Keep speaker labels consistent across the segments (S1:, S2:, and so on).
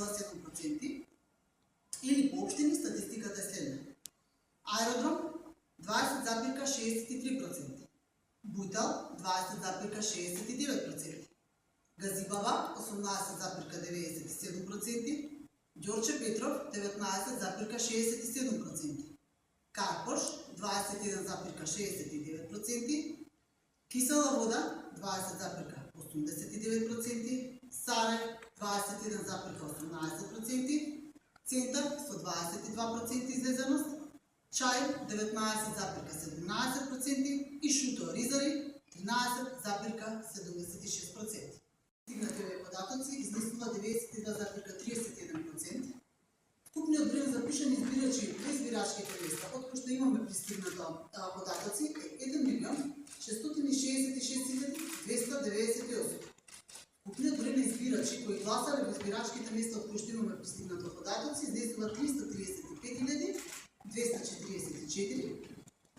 S1: 11,07%, или по општини статистиката е следна. Аеродром 20,63%, Бутел 20,69%, Газибава 18,97%, Ѓорче Петров 19,67%, Карпош 21,69%, Кисела вода 20,89%, Сарев 21,18%, Центар со 22% излезеност, Чај 19,17% и Шутоа Ризари 13,76%. Стигнативе податоци изнесува 92,31%. Вкупниот број запишани избирачи во избирачките места, од кои што имаме пристигнато податоци, е 1.666.298. Вкупниот број на избирачи кои гласале во избирачките места, од кои што имаме пристигнато податоци, изнесува 335.244,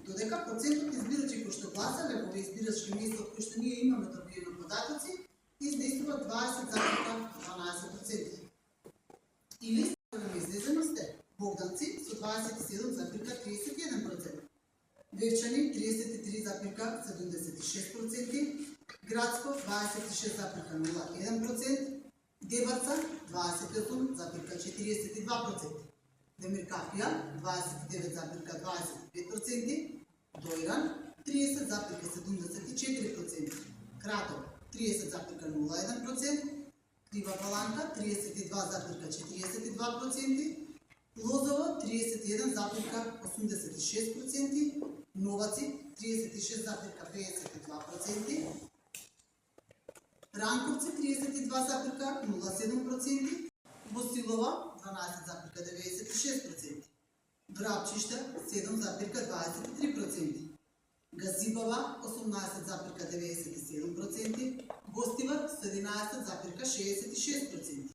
S1: додека процентот избирачи кои што гласале во избирачки места, од кои што ние имаме добиено податоци, изнесува 20,12%. Или на излезеност е Богданци со 27,31%, Девчани 33,76%, Градско 26,01%, Дебарца 28,42%, Демиркапија 29,25%, Дојран 30,74%, Кратов 30,01%, Крива Паланка 32,42%, Лозово 31,86%, Новаци 36,52%, Ранковци 32,07%, Босилова 12,96%, Драпчишта 7,23%, Газибава 18,97%, Гостивар 11,66%.